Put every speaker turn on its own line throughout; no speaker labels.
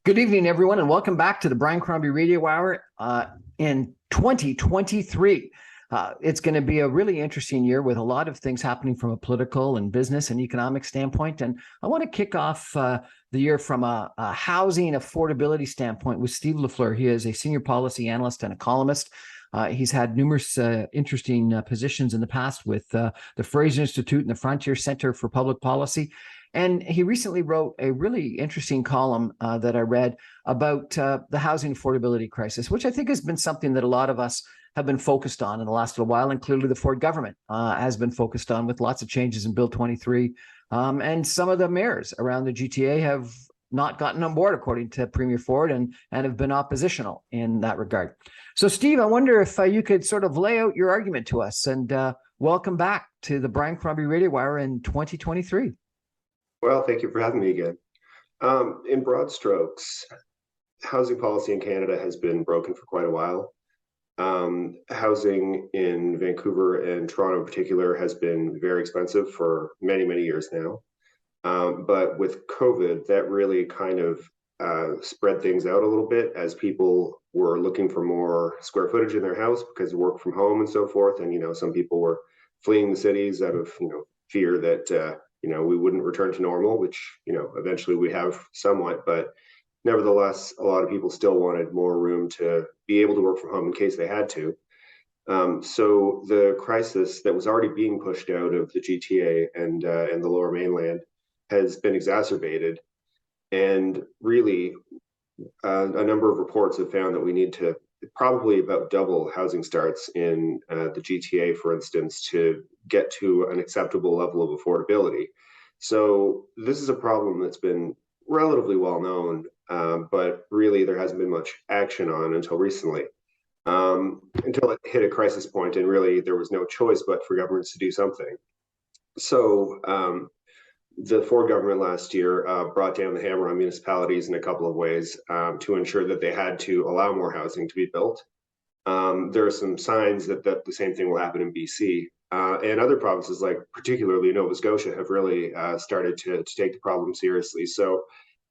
Good evening, everyone, and welcome back to the Brian Crombie Radio Hour in 2023. It's going to be a really interesting year with a lot of things happening from a political and business and economic standpoint. And I want to kick off the year from a housing affordability standpoint with Steve Lefleur. He is a senior policy analyst and a columnist. He's had numerous interesting positions in the past with the Fraser Institute and the Frontier Center for Public Policy. And he recently wrote a really interesting column that I read about the housing affordability crisis, which I think has been something that a lot of us have been focused on in the last little while. And clearly the Ford government has been focused on with lots of changes in Bill 23. And some of the mayors around the GTA have not gotten on board, according to Premier Ford, and have been oppositional in that regard. So, Steve, I wonder if you could sort of lay out your argument to us, and welcome back to the Brian Crombie Radio Hour in 2023.
Well, thank you for having me again. In broad strokes, housing policy in Canada has been broken for quite a while. Housing in Vancouver and Toronto in particular has been very expensive for many, many years now. But with COVID, that really kind of spread things out a little bit as people were looking for more square footage in their house because of work from home and so forth. And, some people were fleeing the cities out of, fear that, we wouldn't return to normal, which, eventually we have somewhat. But nevertheless, a lot of people still wanted more room to be able to work from home in case they had to. So the crisis that was already being pushed out of the GTA and the Lower Mainland has been exacerbated. And really, a number of reports have found that we need to probably about double housing starts in the GTA, for instance, to get to an acceptable level of affordability. So this is a problem that's been relatively well known, but really there hasn't been much action on until recently, until it hit a crisis point, and really there was no choice but for governments to do something. So the Ford government last year brought down the hammer on municipalities in a couple of ways to ensure that they had to allow more housing to be built. There are some signs that the same thing will happen in BC. And other provinces, like particularly Nova Scotia, have really started to take the problem seriously. So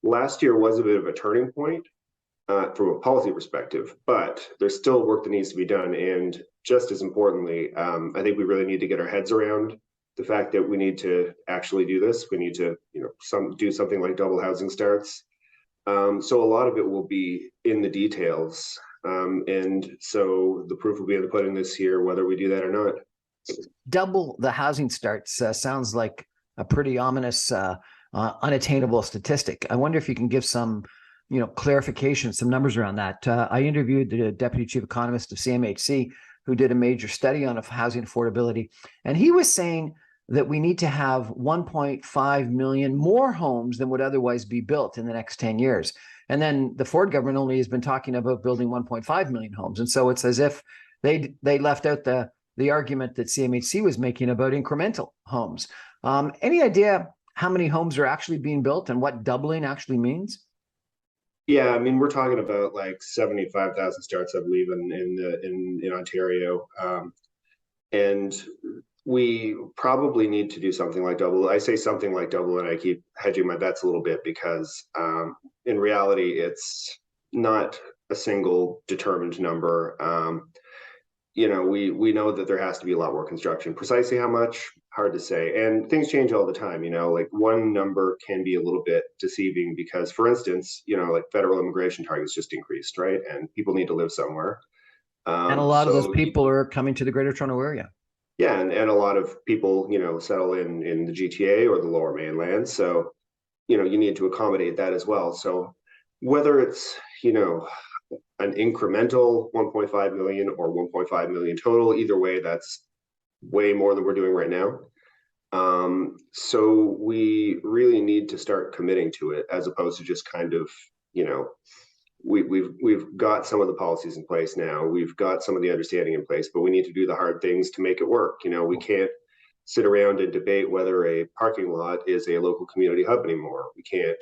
last year was a bit of a turning point from a policy perspective, but there's still work that needs to be done. And just as importantly, I think we really need to get our heads around the fact that we need to actually do this. We need to, do something like double housing starts. So a lot of it will be in the details. And so the proof will be in the pudding this year, whether we do that or not.
Double the housing starts sounds like a pretty ominous, unattainable statistic. I wonder if you can give some, clarification, some numbers around that. I interviewed the deputy chief economist of CMHC, who did a major study on housing affordability. And he was saying that we need to have 1.5 million more homes than would otherwise be built in the next 10 years. And then the Ford government only has been talking about building 1.5 million homes. And so it's as if they left out the argument that CMHC was making about incremental homes. Any idea how many homes are actually being built and what doubling actually means?
Yeah, I mean, we're talking about like 75,000 starts, I believe, in Ontario, and we probably need to do something like double. I say something like double, and I keep hedging my bets a little bit because, in reality, it's not a single determined number. We know that there has to be a lot more construction. Precisely how much, hard to say. And things change all the time, like one number can be a little bit deceiving because, for instance, like federal immigration targets just increased, right? And people need to live somewhere.
And a lot of those people are coming to the Greater Toronto Area.
Yeah, and a lot of people, settle in the GTA or the Lower Mainland. So, you need to accommodate that as well. So whether it's, an incremental 1.5 million or 1.5 million total, either way, that's way more than we're doing right now. So we really need to start committing to it as opposed to just kind of, we've got some of the policies in place now. We've got some of the understanding in place, but we need to do the hard things to make it work. We can't sit around and debate whether a parking lot is a local community hub anymore. We can't,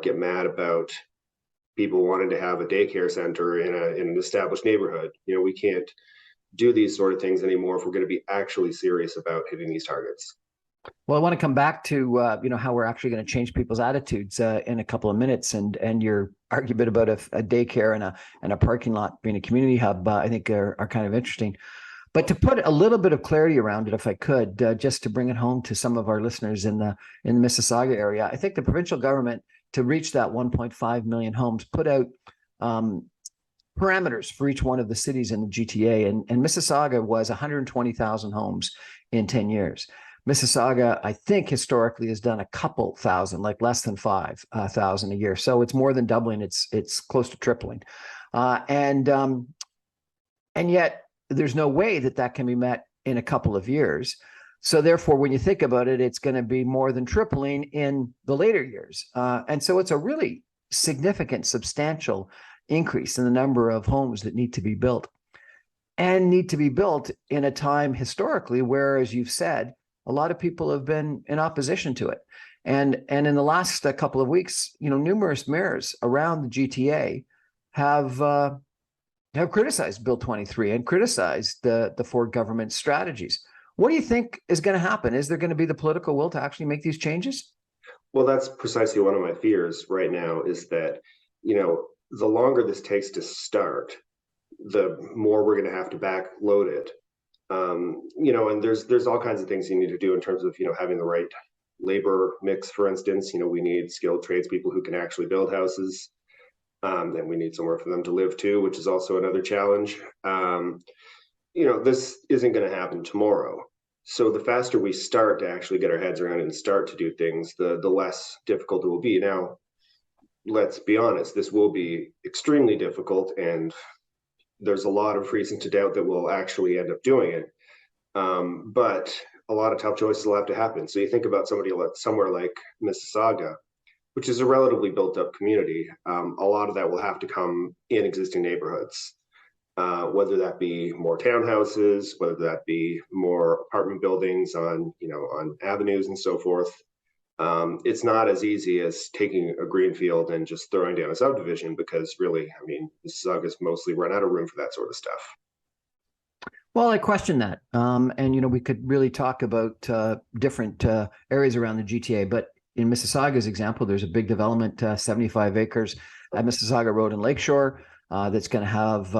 get mad about people wanting to have a daycare center in an established neighborhood. We can't do these sort of things anymore if we're going to be actually serious about hitting these targets.
Well, I want to come back to how we're actually going to change people's attitudes in a couple of minutes, and your argument about a daycare and a parking lot being a community hub, I think are kind of interesting. But to put a little bit of clarity around it, if I could, just to bring it home to some of our listeners in the Mississauga area, I think the provincial government, to reach that 1.5 million homes, put out parameters for each one of the cities in the GTA, and Mississauga was 120,000 homes in 10 years. Mississauga, I think, historically has done a couple thousand, like less than 5,000 a year. So it's more than doubling. It's close to tripling, and yet there's no way that can be met in a couple of years. So therefore, when you think about it, it's going to be more than tripling in the later years, and so it's a really significant, substantial increase in the number of homes that need to be built, and need to be built in a time historically where, as you've said, a lot of people have been in opposition to it. And in the last couple of weeks, numerous mayors around the GTA have criticized Bill 23 and criticized the Ford government's strategies. What do you think is going to happen? Is there going to be the political will to actually make these changes?
Well, that's precisely one of my fears right now, is that, the longer this takes to start, the more we're going to have to backload it. And there's all kinds of things you need to do in terms of, having the right labor mix, for instance. We need skilled tradespeople who can actually build houses. And we need somewhere for them to live too, which is also another challenge. This isn't going to happen tomorrow. So the faster we start to actually get our heads around it and start to do things, the less difficult it will be. Now, let's be honest, this will be extremely difficult, and there's a lot of reason to doubt that we'll actually end up doing it. But a lot of tough choices will have to happen. So you think about somewhere like Mississauga, which is a relatively built up community. A lot of that will have to come in existing neighborhoods, whether that be more townhouses, whether that be more apartment buildings on avenues and so forth. It's not as easy as taking a green field and just throwing down a subdivision, because really, Mississauga's mostly run out of room for that sort of stuff.
Well, I question that. And we could really talk about different areas around the GTA, but in Mississauga's example, there's a big development, 75 acres at Mississauga Road and Lakeshore, that's going to have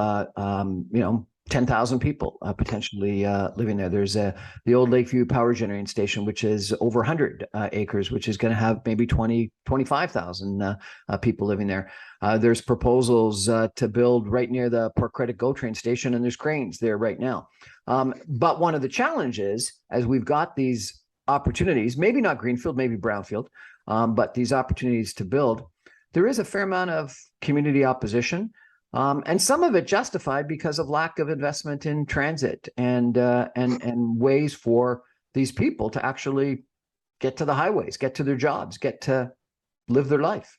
10,000 people potentially living there. There's the old Lakeview Power Generating Station, which is over 100 acres, which is going to have maybe 25,000 people living there. There's proposals to build right near the Port Credit GO train station, and there's cranes there right now. But one of the challenges, as we've got these opportunities, maybe not greenfield, maybe brownfield, but these opportunities to build, there is a fair amount of community opposition. And some of it justified because of lack of investment in transit and ways for these people to actually get to the highways, get to their jobs, get to live their life.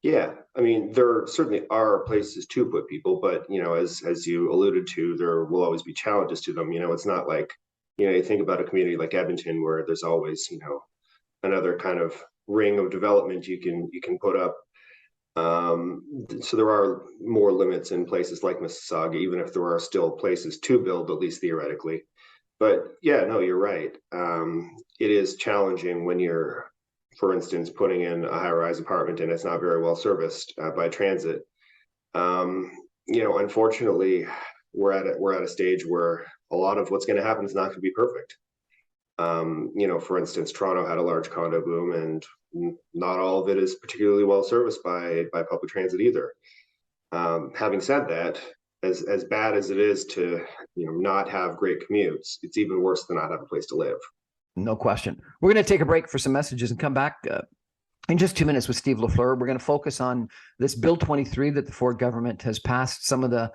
Yeah, there certainly are places to put people, but as you alluded to, there will always be challenges to them. It's not like you think about a community like Edmonton, where there's always another kind of ring of development you can put up. So there are more limits in places like Mississauga, even if there are still places to build, at least theoretically. But yeah, no, you're right. It is challenging when you're, for instance, putting in a high-rise apartment and it's not very well serviced by transit. Unfortunately, we're at a stage where a lot of what's going to happen is not going to be perfect. For instance, Toronto had a large condo boom, and not all of it is particularly well serviced by public transit either. Having said that, as bad as it is to not have great commutes, it's even worse to not have a place to live.
No question. We're going to take a break for some messages and come back in just 2 minutes with Steve Lefleur. We're going to focus on this Bill 23 that the Ford government has passed. Some of the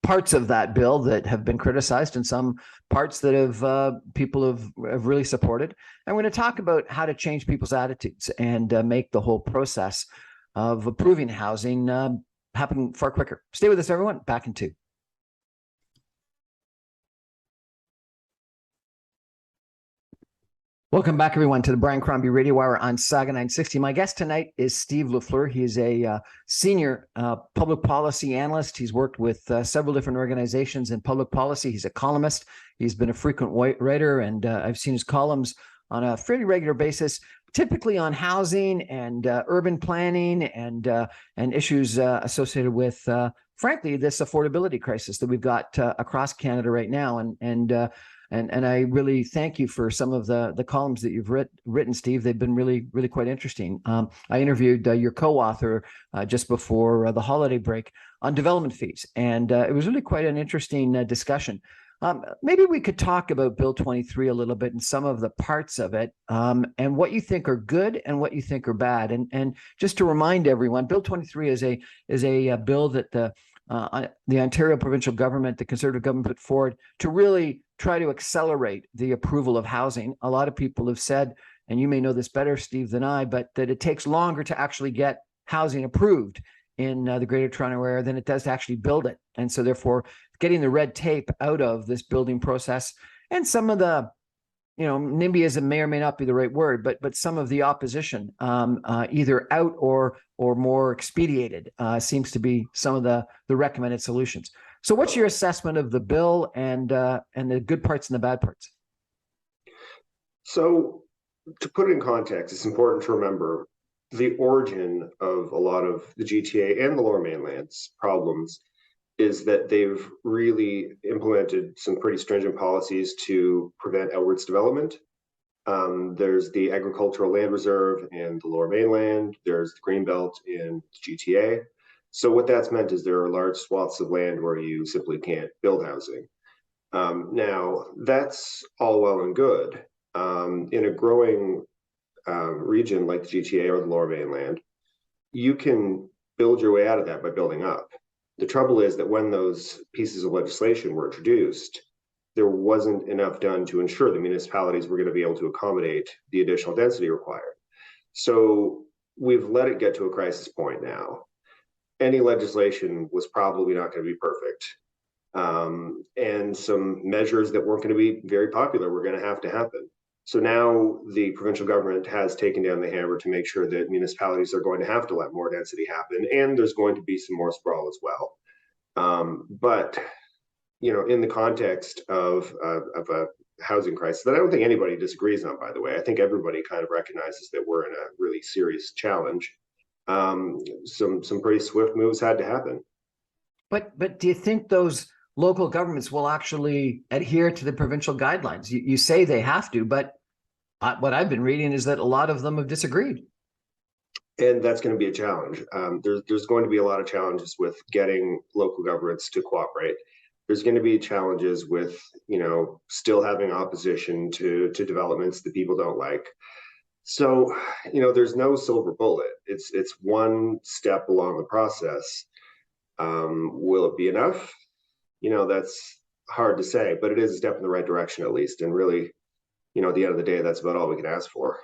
parts of that bill that have been criticized, and some parts that people have really supported. And we're going to talk about how to change people's attitudes and make the whole process of approving housing happen far quicker. Stay with us, everyone. Back in 2. Welcome back, everyone, to the Brian Crombie Radio Hour on Saga 960. My guest tonight is Steve Lefleur. He is a senior public policy analyst. He's worked with several different organizations in public policy. He's a columnist. He's been a frequent writer, and I've seen his columns on a fairly regular basis, typically on housing and urban planning and issues associated with, frankly, this affordability crisis that we've got across Canada right now. And I really thank you for some of the columns that you've written, Steve. They've been really, really quite interesting. I interviewed your co-author just before the holiday break on development fees, and it was really quite an interesting discussion. Maybe we could talk about Bill 23 a little bit and some of the parts of it, and what you think are good and what you think are bad. And just to remind everyone, Bill 23 is a bill that the Ontario provincial government, the Conservative government, put forward to really try to accelerate the approval of housing. A lot of people have said, and you may know this better, Steve, than I, but that it takes longer to actually get housing approved in the Greater Toronto Area than it does to actually build it. And so therefore, getting the red tape out of this building process and some of the, NIMBYism may or may not be the right word, but some of the opposition, either out or more expedited, seems to be some of the recommended solutions. So what's your assessment of the bill and the good parts and the bad parts?
So to put it in context, it's important to remember the origin of a lot of the GTA and the Lower Mainland's problems is that they've really implemented some pretty stringent policies to prevent outwards development. There's the agricultural land reserve in the Lower Mainland. There's the Greenbelt in the GTA. So what that's meant is there are large swaths of land where you simply can't build housing. Now, that's all well and good. In a growing region like the GTA or the Lower Mainland, you can build your way out of that by building up. The trouble is that when those pieces of legislation were introduced, there wasn't enough done to ensure the municipalities were going to be able to accommodate the additional density required. So we've let it get to a crisis point now. Any legislation was probably not going to be perfect. And some measures that weren't going to be very popular were going to happen. So now the provincial government has taken down the hammer to make sure that municipalities are going to have to let more density happen, and there's going to be some more sprawl as well. But in the context of a housing crisis that I don't think anybody disagrees on, by the way, I think everybody kind of recognizes that we're in a really serious challenge. Some pretty swift moves had to happen.
But do you think those local governments will actually adhere to the provincial guidelines? You say they have to, but what I've been reading is that a lot of them have disagreed.
And that's going to be a challenge. There's going to be a lot of challenges with getting local governments to cooperate. There's going to be challenges with, still having opposition to developments that people don't like. So, there's no silver bullet. It's one step along the process. Will it be enough? That's hard to say, but it is a step in the right direction at least. And really, at the end of the day, that's about all we can ask for.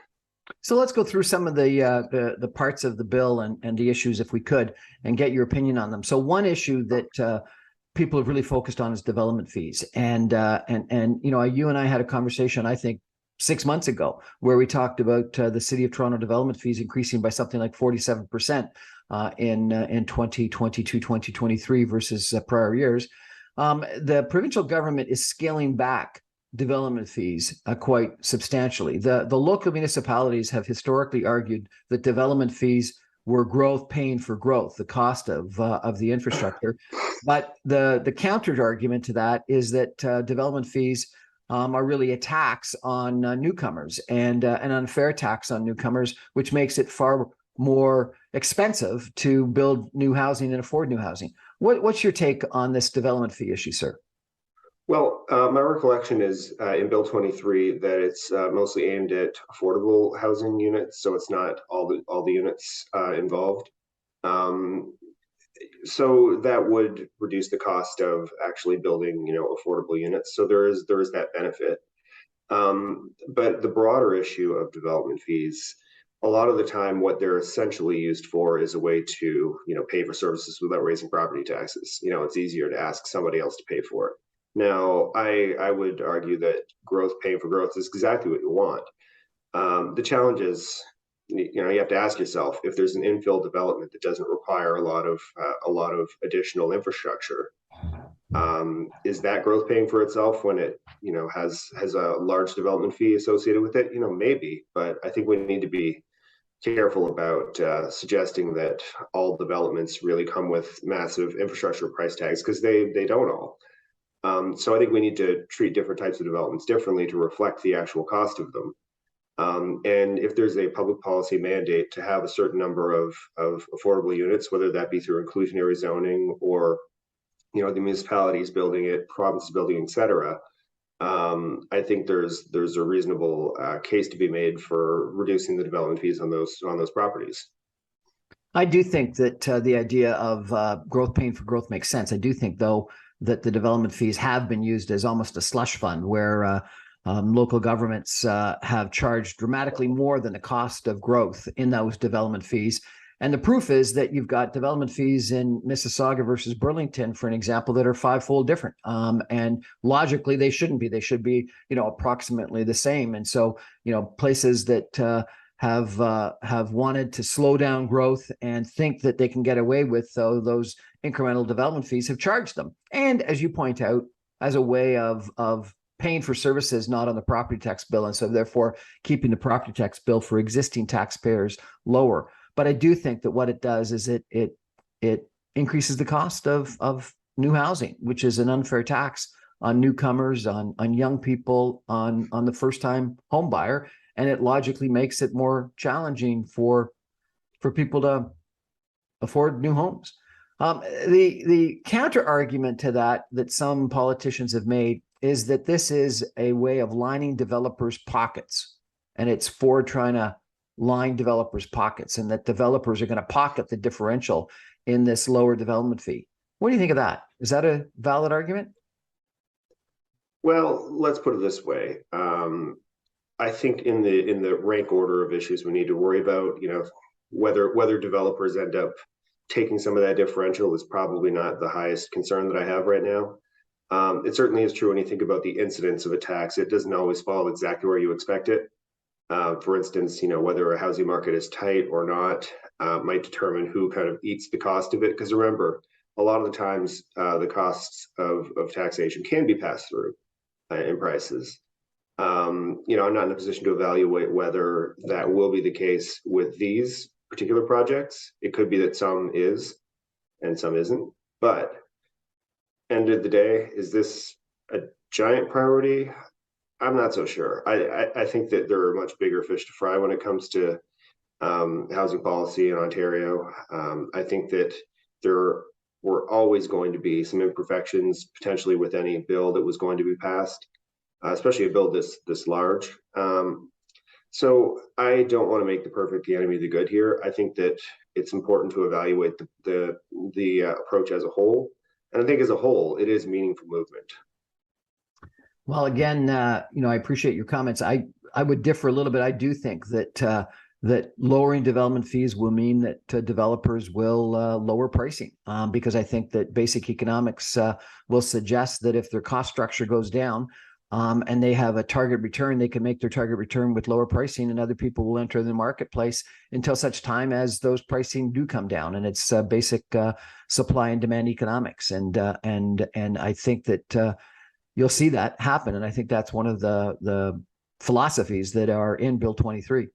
So let's go through some of the parts of the bill and the issues, if we could, and get your opinion on them. So one issue that people have really focused on is development fees, and you and I had a conversation, I think, 6 months ago, where we talked about the City of Toronto development fees increasing by something like 47% in 2022, 2023 versus prior years. The provincial government is scaling back development fees quite substantially. The local municipalities have historically argued that development fees were growth paying for growth, the cost of the infrastructure. But the counter argument to that is that development fees are really a tax on newcomers and an unfair tax on newcomers, which makes it far more expensive to build new housing and afford new housing. What's your take on this development fee issue, sir?
Well, my recollection is in Bill 23 that it's mostly aimed at affordable housing units, so it's not all the units involved. So that would reduce the cost of actually building, affordable units. So there is that benefit. But the broader issue of development fees, a lot of the time, what they're essentially used for is a way to, pay for services without raising property taxes. It's easier to ask somebody else to pay for it. Now, I would argue that growth paying for growth is exactly what you want. The challenge is, you have to ask yourself, if there's an infill development that doesn't require a lot of additional infrastructure, is that growth paying for itself when it has a large development fee associated with it? Maybe, but I think we need to be careful about suggesting that all developments really come with massive infrastructure price tags, because they don't all. So I think we need to treat different types of developments differently to reflect the actual cost of them. And if there's a public policy mandate to have a certain number of affordable units, whether that be through inclusionary zoning or the municipalities building it, provinces building, et cetera, I think there's a reasonable case to be made for reducing the development fees on those properties.
I do think that the idea of growth paying for growth makes sense. I do think, though, that the development fees have been used as almost a slush fund, where local governments have charged dramatically more than the cost of growth in those development fees. And the proof is that you've got development fees in Mississauga versus Burlington, for an example, that are fivefold different. And logically, they shouldn't be. They should be, approximately the same. And so, places that have wanted to slow down growth and think that they can get away with those incremental development fees have charged them. And as you point out, as a way of paying for services not on the property tax bill, and so therefore keeping the property tax bill for existing taxpayers lower. But I do think that what it does is it increases the cost of new housing, which is an unfair tax on newcomers, on young people, on the first-time home buyer, and it logically makes it more challenging for people to afford new homes. The counter argument to that some politicians have made is that this is a way of lining developers' pockets, and it's for trying to line developers' pockets, and that developers are going to pocket the differential in this lower development fee. What do you think of that? Is that a valid argument?
Well, let's put it this way. I think in the rank order of issues we need to worry about, whether developers end up taking some of that differential is probably not the highest concern that I have right now. It certainly is true when you think about the incidence of a tax. It doesn't always fall exactly where you expect it. For instance, whether a housing market is tight or not might determine who kind of eats the cost of it. Because remember, a lot of the times the costs of taxation can be passed through in prices. I'm not in a position to evaluate whether that will be the case with these particular projects. It could be that some is and some isn't. But end of the day, is this a giant priority? I'm not so sure. I think that there are much bigger fish to fry when it comes to housing policy in Ontario. I think that there were always going to be some imperfections potentially with any bill that was going to be passed, especially a bill this large. So I don't want to make the perfect the enemy of the good here. I think that it's important to evaluate the approach as a whole, and I think as a whole, it is meaningful movement.
Well, again, I appreciate your comments. I would differ a little bit. I do think that lowering development fees will mean that developers will lower pricing, because I think that basic economics will suggest that if their cost structure goes down and they have a target return, they can make their target return with lower pricing, and other people will enter the marketplace until such time as those pricing do come down. And it's basic supply and demand economics. And I think that you'll see that happen. And I think that's one of the philosophies that are in Bill 23.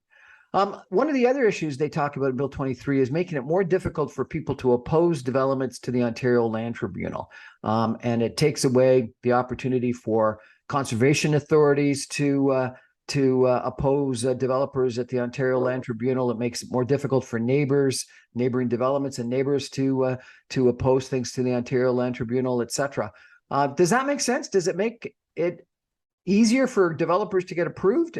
One of the other issues they talk about in Bill 23 is making it more difficult for people to oppose developments to the Ontario Land Tribunal. And it takes away the opportunity for conservation authorities to oppose developers at the Ontario Land Tribunal. It makes it more difficult for neighboring developments and neighbors to oppose things to the Ontario Land Tribunal, et cetera. Does that make sense? Does it make it easier for developers to get approved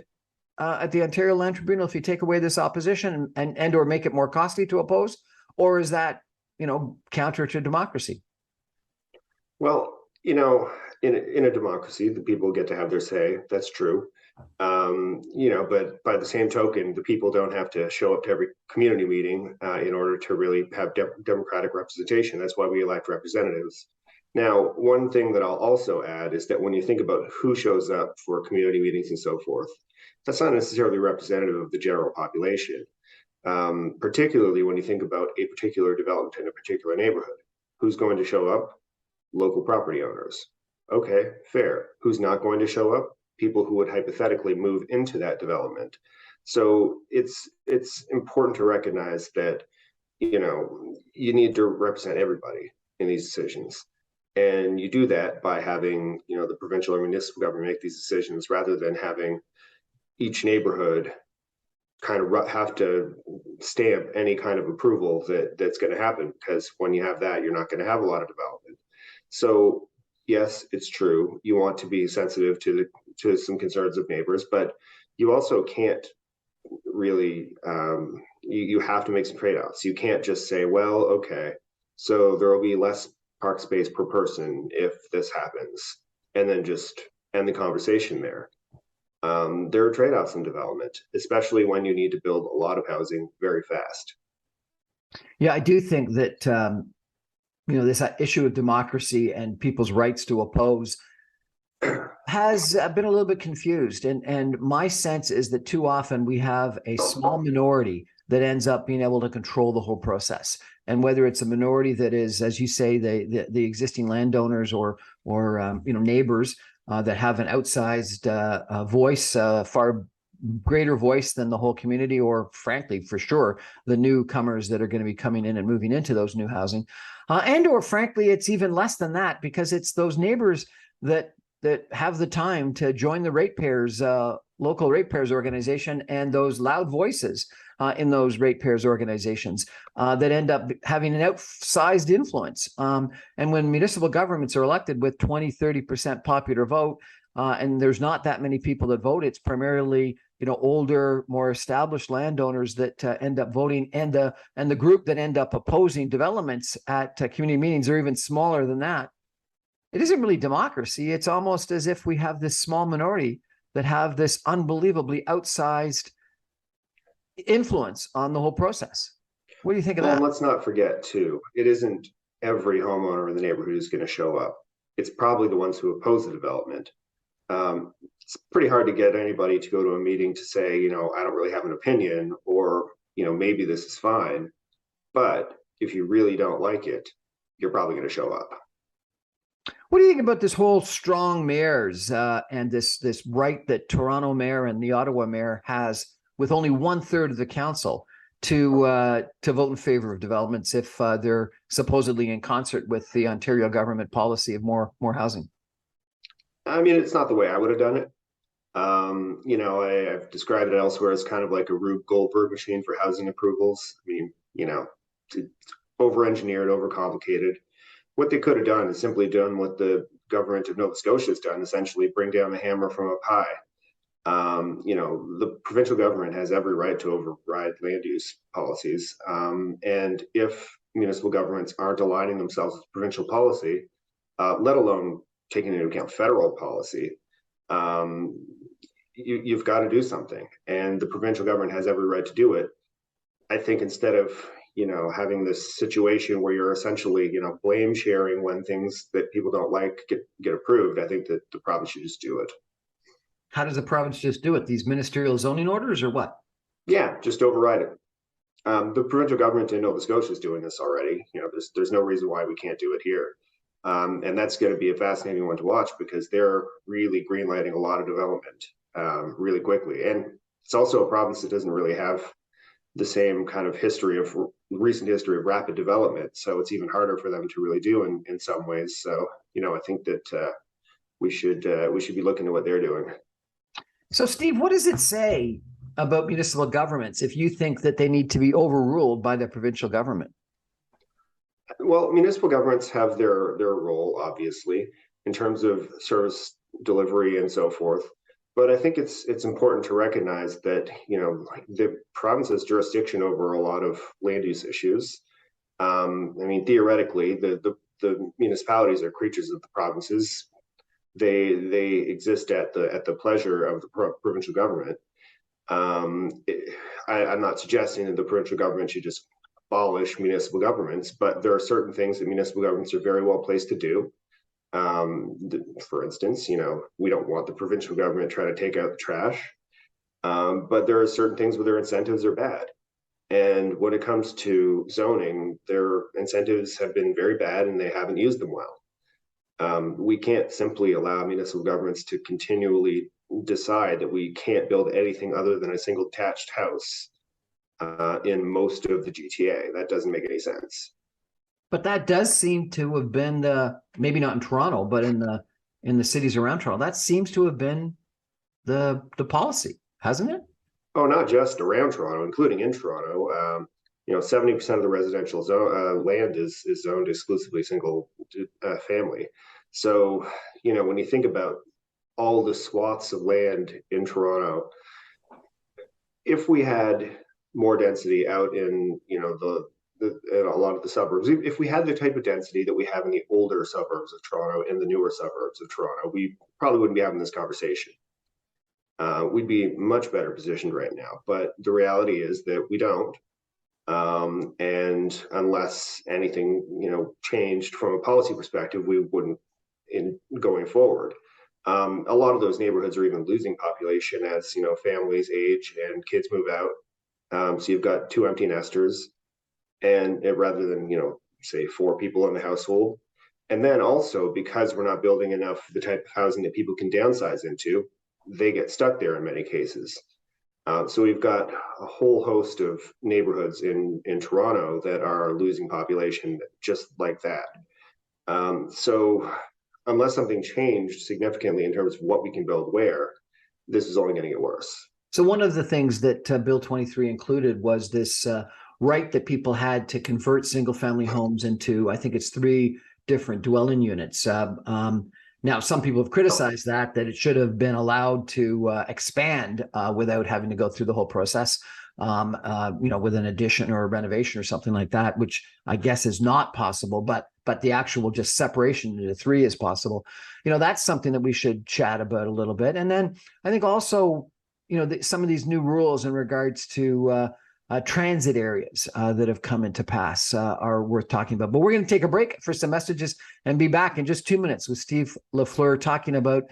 at the Ontario Land Tribunal if you take away this opposition and or make it more costly to oppose? Or is that, counter to democracy?
Well, in a democracy, the people get to have their say. That's true. But by the same token, the people don't have to show up to every community meeting in order to really have democratic representation. That's why we elect representatives. Now, one thing that I'll also add is that when you think about who shows up for community meetings and so forth, that's not necessarily representative of the general population. Particularly when you think about a particular development in a particular neighborhood. Who's going to show up? Local property owners. Okay, fair. Who's not going to show up? People who would hypothetically move into that development. So it's important to recognize that, you know, you need to represent everybody in these decisions. And you do that by having, you know, the provincial or municipal government make these decisions rather than having each neighborhood kind of have to stamp any kind of approval that's going to happen, because when you have that, you're not going to have a lot of development. So yes, it's true, you want to be sensitive to some concerns of neighbors, but you also can't really you have to make some trade-offs. You can't just say, well, okay, so there will be less park space per person if this happens, and then just end the conversation there. There are trade-offs in development, especially when you need to build a lot of housing very fast.
Yeah, I do think that this issue of democracy and people's rights to oppose has been a little bit confused, and my sense is that too often we have a small minority that ends up being able to control the whole process. And whether it's a minority that is, as you say, the existing landowners or neighbors that have an outsized voice, far greater voice than the whole community, or frankly, for sure, the newcomers that are going to be coming in and moving into those new housing, and or frankly, it's even less than that, because it's those neighbors that have the time to join the ratepayers, local ratepayers organization, and those loud voices in those ratepayers organizations that end up having an outsized influence. And when municipal governments are elected with 20-30% popular vote, and there's not that many people that vote, it's primarily older, more established landowners that end up voting, and the group that end up opposing developments at community meetings are even smaller than that. It isn't really democracy. It's almost as if we have this small minority that have this unbelievably outsized influence on the whole process. What do you think of that?
And let's not forget, too, it isn't every homeowner in the neighborhood who's going to show up. It's probably the ones who oppose the development. It's pretty hard to get anybody to go to a meeting to say, I don't really have an opinion, or, maybe this is fine. But if you really don't like it, you're probably going to show up.
What do you think about this whole strong mayors and this right that Toronto mayor and the Ottawa mayor has, with only 1/3 of the council, to vote in favor of developments if they're supposedly in concert with the Ontario government policy of more housing?
I mean, it's not the way I would have done it. I've described it elsewhere as kind of like a Rube Goldberg machine for housing approvals. I mean, it's over-engineered, overcomplicated. What they could have done is simply done what the government of Nova Scotia has done, essentially bring down the hammer from up high. The provincial government has every right to override land use policies. And if municipal governments aren't aligning themselves with provincial policy, let alone taking into account federal policy, you've got to do something. And the provincial government has every right to do it. I think instead of having this situation where you're essentially, blame sharing when things that people don't like get approved, I think that the province should just do it.
How does the province just do it? These ministerial zoning orders, or what?
Yeah, just override it. The provincial government in Nova Scotia is doing this already. There's no reason why we can't do it here. And that's going to be a fascinating one to watch, because they're really greenlighting a lot of development really quickly. And it's also a province that doesn't really have the same kind of recent history of rapid development. So it's even harder for them to really do in some ways. So, I think that we should be looking at what they're doing.
So, Steve, what does it say about municipal governments if you think that they need to be overruled by the provincial government?
Well, municipal governments have their role, obviously, in terms of service delivery and so forth. But I think it's important to recognize that the province has jurisdiction over a lot of land use issues. I mean, theoretically, the municipalities are creatures of the provinces. They exist at the pleasure of the provincial government. I'm not suggesting that the provincial government should just abolish municipal governments, but there are certain things that municipal governments are very well placed to do. For instance, we don't want the provincial government trying to take out the trash. But there are certain things where their incentives are bad. And when it comes to zoning, their incentives have been very bad and they haven't used them well. We can't simply allow municipal governments to continually decide that we can't build anything other than a single detached house in most of the GTA. That doesn't make any sense.
But that does seem to have been the, maybe not in Toronto, but in the cities around Toronto, that seems to have been the policy, hasn't it?
Oh, not just around Toronto, including in Toronto. 70% of the residential land is zoned exclusively single family. So, when you think about all the swaths of land in Toronto, if we had more density out in, in a lot of the suburbs, if we had the type of density that we have in the older suburbs of Toronto and the newer suburbs of Toronto, we probably wouldn't be having this conversation. We'd be much better positioned right now. But the reality is that we don't. And unless anything, changed from a policy perspective, we wouldn't in going forward. A lot of those neighborhoods are even losing population as, families age and kids move out. So you've got two empty nesters and rather than, say 4 people in the household. And then also because we're not building enough the type of housing that people can downsize into, they get stuck there in many cases. So we've got a whole host of neighborhoods in Toronto that are losing population just like that. So unless something changed significantly in terms of what we can build where, this is only going to get worse.
So one of the things that Bill 23 included was this right that people had to convert single family homes into, I think it's 3 different dwelling units. Now, some people have criticized that it should have been allowed to expand without having to go through the whole process, with an addition or a renovation or something like that, which I guess is not possible, but the actual just separation into 3 is possible. That's something that we should chat about a little bit. And then I think also, some of these new rules in regards to transit areas that have come into pass are worth talking about. But we're going to take a break for some messages and be back in just 2 minutes with Steve Lefleur talking about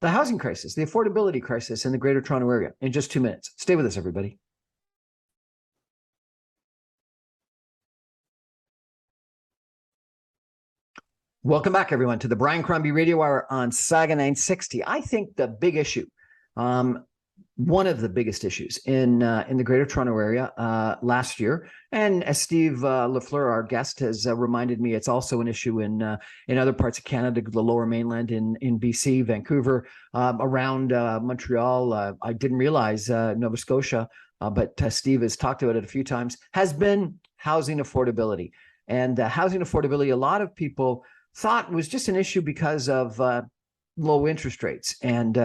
the housing crisis, the affordability crisis in the Greater Toronto Area in just 2 minutes. Stay with us, everybody. Welcome back, everyone, to the Brian Crombie Radio Hour on Saga 960. I think the big issue, one of the biggest issues in the Greater Toronto Area last year, and as Steve Lefleur, our guest, has reminded me, it's also an issue in other parts of Canada, the Lower Mainland, in BC, Vancouver, around Montreal. I didn't realize Nova Scotia, but Steve has talked about it a few times. Has been housing affordability, and housing affordability. A lot of people thought was just an issue because of low interest rates, and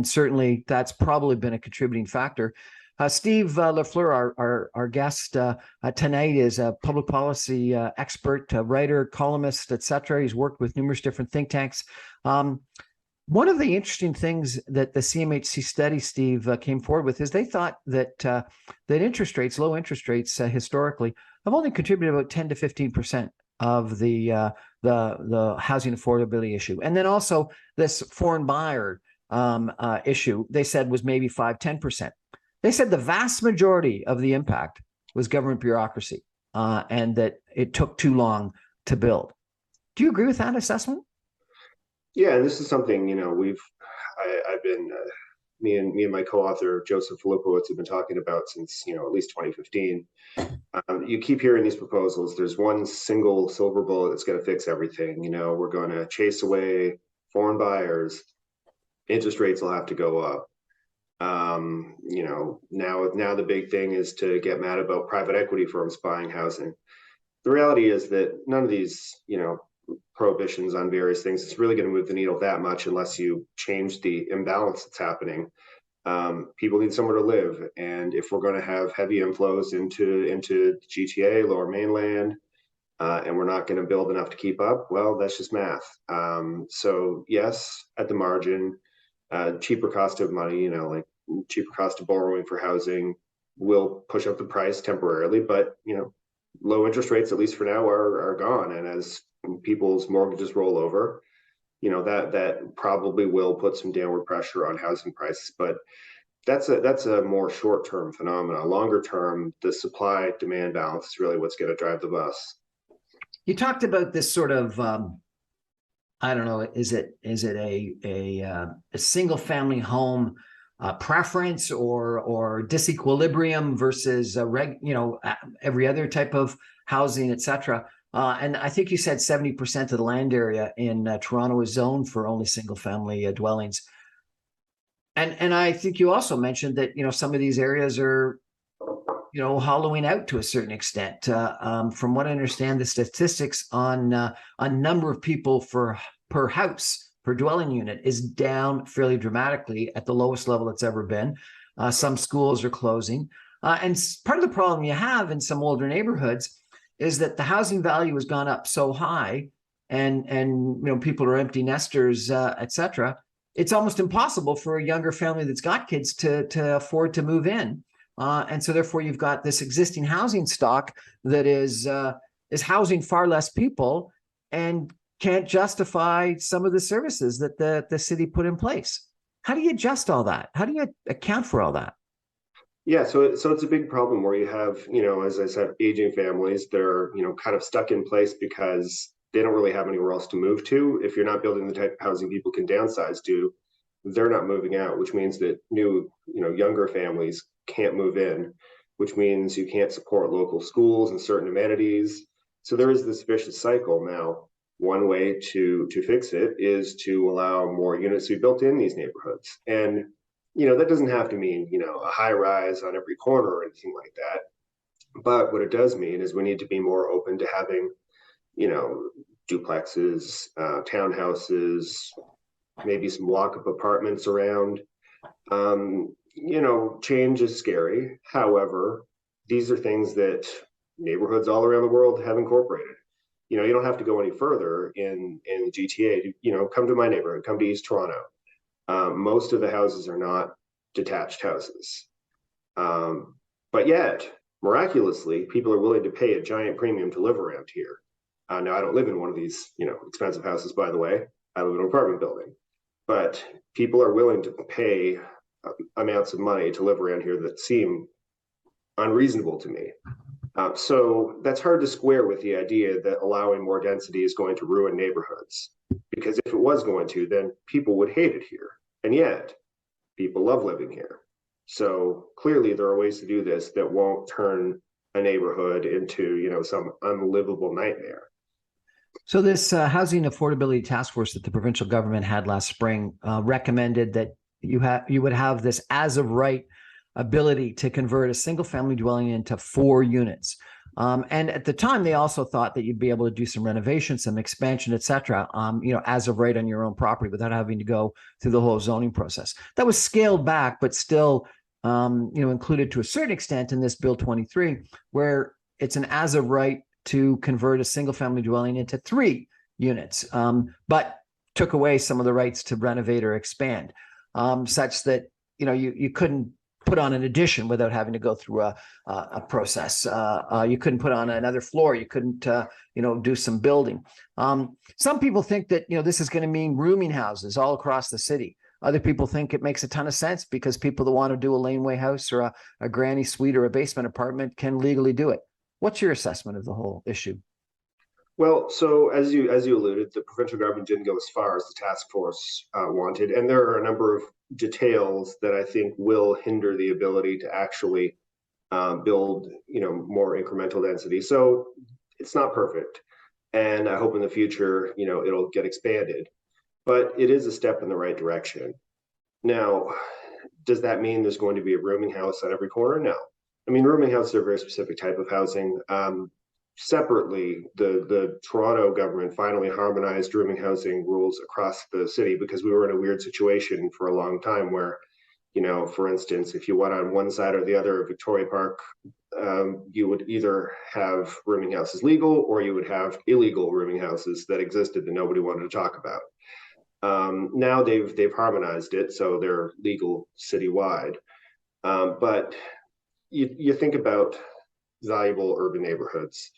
certainly that's probably been a contributing factor. Steve Lefleur, our guest tonight, is a public policy expert, writer, columnist, etc. He's worked with numerous different think tanks. One of the interesting things that the CMHC study, Steve, came forward with is they thought that that interest rates, low interest rates, historically have only contributed about 10 to 15% of the housing affordability issue. And then also this foreign buyer issue, they said was maybe 5-10%. They said the vast majority of the impact was government bureaucracy and that it took too long to build. Do you agree with that assessment?
Yeah, and this is something, I've been, me and my co-author, Joseph Filipowicz, have been talking about since, at least 2015. You keep hearing these proposals. There's one single silver bullet that's going to fix everything. We're going to chase away foreign buyers. Interest rates will have to go up. Now the big thing is to get mad about private equity firms buying housing. The reality is that none of these, prohibitions on various things is really going to move the needle that much unless you change the imbalance that's happening. People need somewhere to live, and if we're going to have heavy inflows into GTA, Lower Mainland, and we're not going to build enough to keep up, well, that's just math. So yes, at the margin, cheaper cost of money, like cheaper cost of borrowing for housing will push up the price temporarily, but low interest rates, at least for now, are gone, and as people's mortgages roll over, that probably will put some downward pressure on housing prices. But that's a more short-term phenomena. Longer term, the supply-demand balance is really what's going to drive the bus.
You talked about this sort of I don't know, is it a single family home preference or disequilibrium versus every other type of housing, etc. And I think you said 70% of the land area in Toronto is zoned for only single family dwellings. And I think you also mentioned that some of these areas are hollowing out to a certain extent. From what I understand, the statistics on number of people per house per dwelling unit is down fairly dramatically at the lowest level it's ever been. Some schools are closing, and part of the problem you have in some older neighborhoods is that the housing value has gone up so high, and people are empty nesters, etc. It's almost impossible for a younger family that's got kids to afford to move in. And so therefore you've got this existing housing stock that is housing far less people and can't justify some of the services that the city put in place. How do you adjust all that? How do you account for all that?
Yeah, so it's a big problem where you have, as I said, aging families. They're, kind of stuck in place because they don't really have anywhere else to move to. If you're not building the type of housing people can downsize to, they're not moving out, which means that new, younger families can't move in, which means you can't support local schools and certain amenities. So there is this vicious cycle. Now, one way to fix it is to allow more units to be built in these neighborhoods. And that doesn't have to mean, a high rise on every corner or anything like that. But what it does mean is we need to be more open to having, duplexes, townhouses, maybe some walk-up apartments around. Change is scary. However, these are things that neighborhoods all around the world have incorporated. You don't have to go any further in the GTA. Come to my neighborhood, come to East Toronto. Most of the houses are not detached houses. But yet, miraculously, people are willing to pay a giant premium to live around here. Now, I don't live in one of these, expensive houses, by the way. I live in an apartment building. But people are willing to pay amounts of money to live around here that seem unreasonable to me. So that's hard to square with the idea that allowing more density is going to ruin neighborhoods. Because if it was going to, then people would hate it here. And yet, people love living here. So clearly there are ways to do this that won't turn a neighborhood into, some unlivable nightmare.
So this housing affordability task force that the provincial government had last spring recommended that you would have this as of right ability to convert a single family dwelling into 4 units. And at the time, they also thought that you'd be able to do some renovation, some expansion, et cetera, as of right on your own property without having to go through the whole zoning process. That was scaled back, but still, included to a certain extent in this Bill 23, where it's an as of right to convert a single family dwelling into 3 units, but took away some of the rights to renovate or expand, such that, you couldn't put on an addition without having to go through a process. You couldn't put on another floor. You couldn't, do some building. Some people think that, this is going to mean rooming houses all across the city. Other people think it makes a ton of sense because people that want to do a laneway house or a granny suite or a basement apartment can legally do it. What's your assessment of the whole issue?
Well, so as you alluded, the provincial government didn't go as far as the task force wanted, and there are a number of details that I think will hinder the ability to actually build, more incremental density. So it's not perfect, and I hope in the future, it'll get expanded. But it is a step in the right direction. Now, does that mean there's going to be a rooming house on every corner? No. I mean, rooming houses are a very specific type of housing. Separately, the Toronto government finally harmonized rooming housing rules across the city because we were in a weird situation for a long time where, for instance, if you went on one side or the other of Victoria Park, you would either have rooming houses legal or you would have illegal rooming houses that existed that nobody wanted to talk about. Now they've harmonized it, so they're legal citywide. But you think about valuable urban neighborhoods.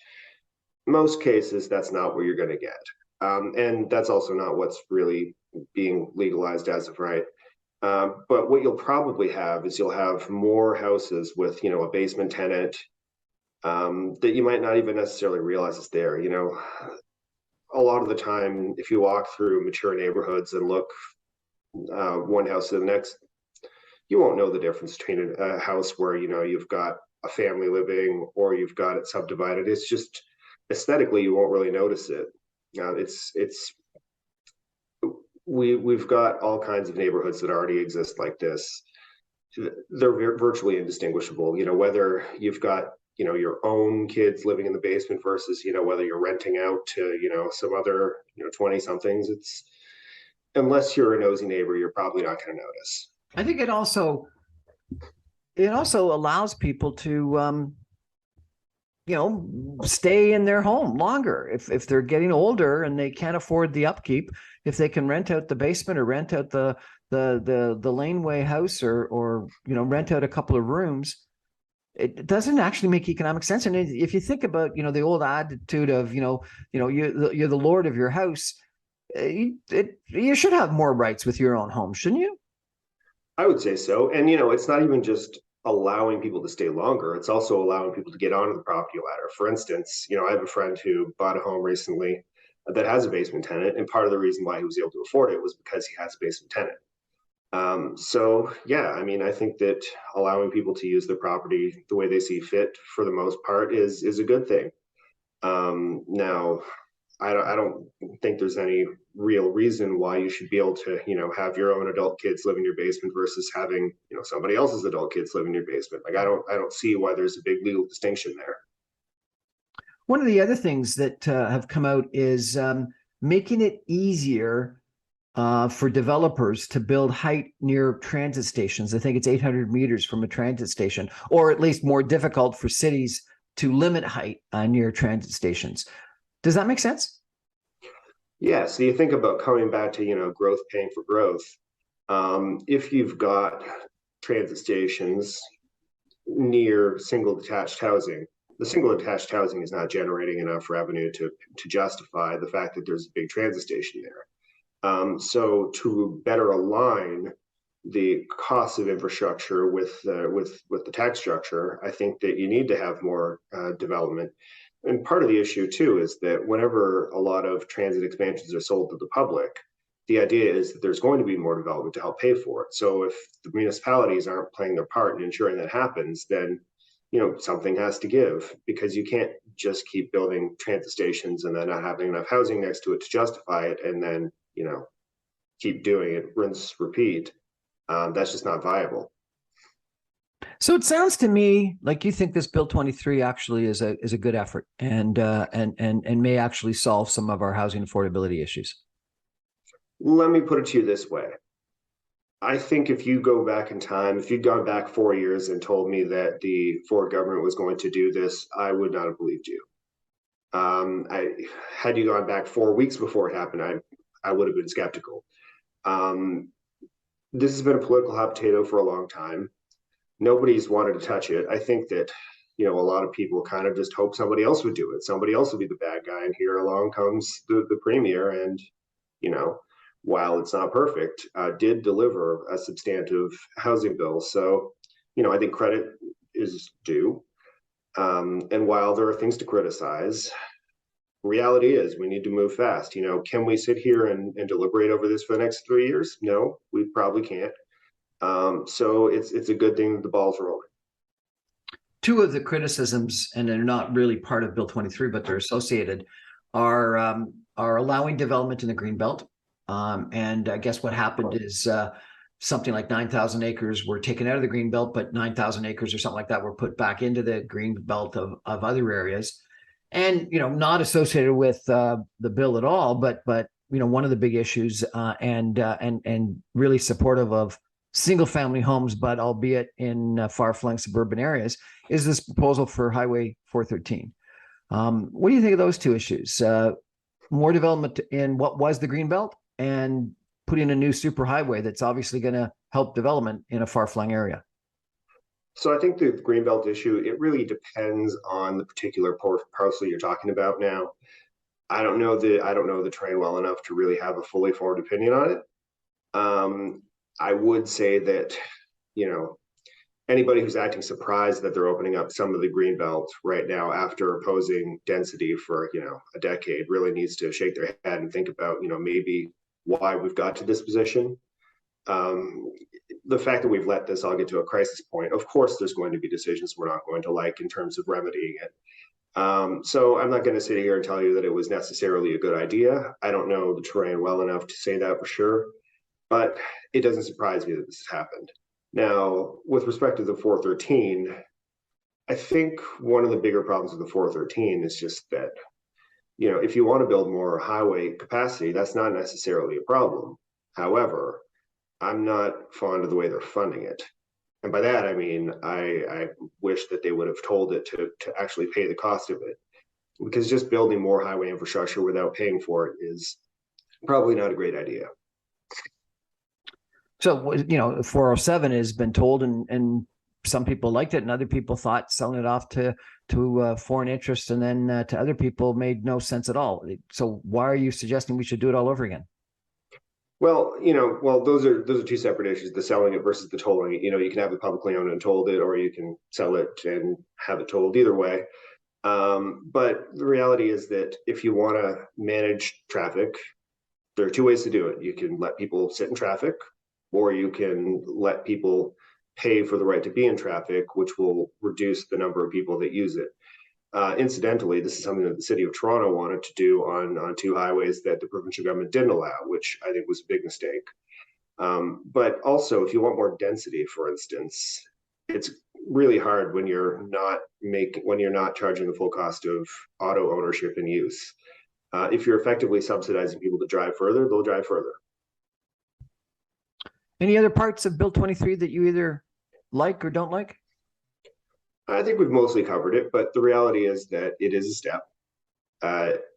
Most cases, that's not where you're going to get. And that's also not what's really being legalized as of right. But what you'll probably have is you'll have more houses with, a basement tenant that you might not even necessarily realize is there. A lot of the time, if you walk through mature neighborhoods and look one house to the next, you won't know the difference between a house where, you've got a family living or you've got it subdivided. It's just aesthetically, you won't really notice it. We've got all kinds of neighborhoods that already exist like this. They're virtually indistinguishable, whether you've got, your own kids living in the basement versus, whether you're renting out to, some other, 20 somethings. It's, unless you're a nosy neighbor, you're probably not going to notice.
I think it also allows people to stay in their home longer if they're getting older and they can't afford the upkeep. If they can rent out the basement or rent out the laneway house or rent out a couple of rooms, it doesn't actually make economic sense. And if you think about the old attitude of you're the lord of your house, you should have more rights with your own home, shouldn't you?
I would say so. And, it's not even just allowing people to stay longer, it's also allowing people to get onto the property ladder. For instance, I have a friend who bought a home recently that has a basement tenant. And part of the reason why he was able to afford it was because he has a basement tenant. So yeah, I think that allowing people to use their property the way they see fit for the most part is a good thing. Now, I don't think there's any real reason why you should be able to, have your own adult kids live in your basement versus having, somebody else's adult kids live in your basement. Like, I don't see why there's a big legal distinction there.
One of the other things that have come out is making it easier for developers to build height near transit stations. I think it's 800 meters from a transit station, or at least more difficult for cities to limit height near transit stations. Does that make sense?
Yeah. So you think about coming back to, growth paying for growth. If you've got transit stations near single detached housing, the single detached housing is not generating enough revenue to justify the fact that there's a big transit station there. So to better align the costs of infrastructure with the tax structure, I think that you need to have more development. And part of the issue too is that whenever a lot of transit expansions are sold to the public, the idea is that there's going to be more development to help pay for it. So if the municipalities aren't playing their part in ensuring that happens, then something has to give, because you can't just keep building transit stations and then not having enough housing next to it to justify it, and then keep doing it, rinse, repeat. That's just not viable.
So it sounds to me like you think this Bill 23 actually is a good effort and may actually solve some of our housing affordability issues.
Let me put it to you this way. I think if you go back in time, if you'd gone back 4 years and told me that the Ford government was going to do this, I would not have believed you. Had you gone back 4 weeks before it happened, I would have been skeptical. This has been a political hot potato for a long time. Nobody's wanted to touch it. I think that, a lot of people kind of just hope somebody else would do it. Somebody else would be the bad guy. And here along comes the premier. And, while it's not perfect, did deliver a substantive housing bill. So, I think credit is due. And while there are things to criticize, reality is we need to move fast. Can we sit here and deliberate over this for the next 3 years? No, we probably can't. So it's a good thing that the ball's rolling.
Two of the criticisms, and they're not really part of Bill 23, but they're associated, are allowing development in the Greenbelt. And I guess what happened is something like 9,000 acres were taken out of the Greenbelt, but 9,000 acres or something like that were put back into the Greenbelt of other areas. And, not associated with the bill at all, but one of the big issues and really supportive of single family homes, but albeit in far-flung suburban areas, is this proposal for Highway 413. What do you think of those two issues? More development in what was the Greenbelt and putting a new superhighway that's obviously going to help development in a far-flung area.
So I think the Greenbelt issue, it really depends on the particular parcel you're talking about now. I don't know the terrain well enough to really have a fully formed opinion on it. I would say that, you know, anybody who's acting surprised that they're opening up some of the green belt right now after opposing density for, a decade really needs to shake their head and think about, maybe why we've got to this position. The fact that we've let this all get to a crisis point, of course, there's going to be decisions we're not going to like in terms of remedying it. So I'm not going to sit here and tell you that it was necessarily a good idea. I don't know the terrain well enough to say that for sure, but it doesn't surprise me that this has happened. Now, with respect to the 413, I think one of the bigger problems with the 413 is just that, if you want to build more highway capacity, that's not necessarily a problem. However, I'm not fond of the way they're funding it. And by that, I mean, I wish that they would have told it to actually pay the cost of it, because just building more highway infrastructure without paying for it is probably not a great idea.
So, 407 has been told, and some people liked it, and other people thought selling it off to foreign interests and then to other people made no sense at all. So why are you suggesting we should do it all over again?
Well, those are two separate issues: the selling it versus the tolling it. You can have it publicly owned and tolled it, or you can sell it and have it tolled. Either way. But the reality is that if you want to manage traffic, there are two ways to do it. You can let people sit in traffic, or you can let people pay for the right to be in traffic, which will reduce the number of people that use it. Incidentally, this is something that the city of Toronto wanted to do on two highways that the provincial government didn't allow, which I think was a big mistake. But also, if you want more density, for instance, it's really hard when you're not charging the full cost of auto ownership and use. If you're effectively subsidizing people to drive further, they'll drive further.
Any other parts of Bill 23 that you either like or don't like?
I think we've mostly covered it, but the reality is that it is a step.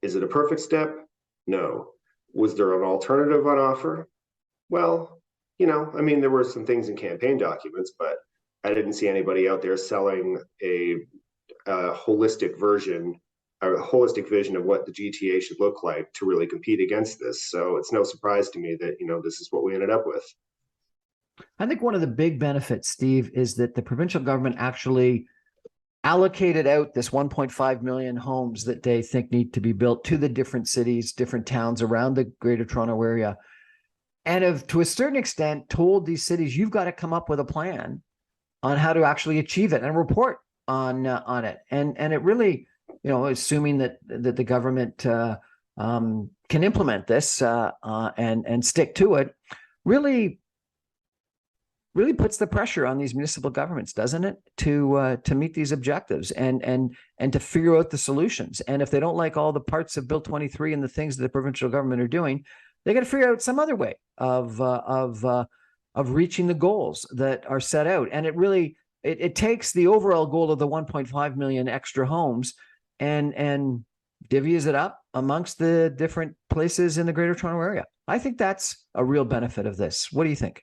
Is it a perfect step? No. Was there an alternative on offer? Well, there were some things in campaign documents, but I didn't see anybody out there selling a holistic vision of what the GTA should look like to really compete against this. So it's no surprise to me that, this is what we ended up with.
I think one of the big benefits, Steve, is that the provincial government actually allocated out this 1.5 million homes that they think need to be built to the different cities, different towns around the Greater Toronto area. And have, to a certain extent, told these cities, you've got to come up with a plan on how to actually achieve it and report on it. And it really, assuming that the government can implement this and stick to it, really puts the pressure on these municipal governments, doesn't it, to meet these objectives and to figure out the solutions. And if they don't like all the parts of Bill 23 and the things that the provincial government are doing, they got to figure out some other way of reaching the goals that are set out. And it takes the overall goal of the 1.5 million extra homes and divvies it up amongst the different places in the Greater Toronto area. I think that's a real benefit of this. What do you think?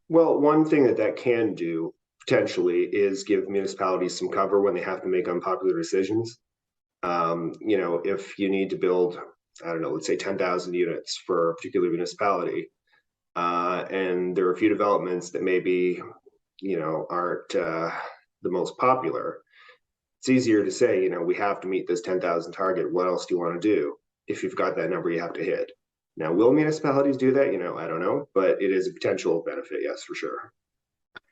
Well, one thing that can do potentially is give municipalities some cover when they have to make unpopular decisions. If you need to build, I don't know, let's say 10,000 units for a particular municipality, and there are a few developments that maybe, aren't the most popular. It's easier to say, we have to meet this 10,000 target. What else do you want to do? If you've got that number, you have to hit. Now, will municipalities do that? I don't know, but it is a potential benefit, yes, for sure.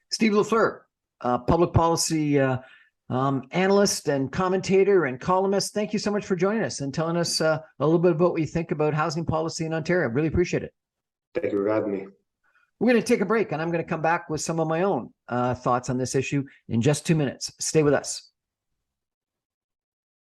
Steve Lefleur, public policy analyst and commentator and columnist. Thank you so much for joining us and telling us a little bit about what you think about housing policy in Ontario. Really appreciate it.
Thank you for having me.
We're going to take a break, and I'm going to come back with some of my own thoughts on this issue in just 2 minutes. Stay with us.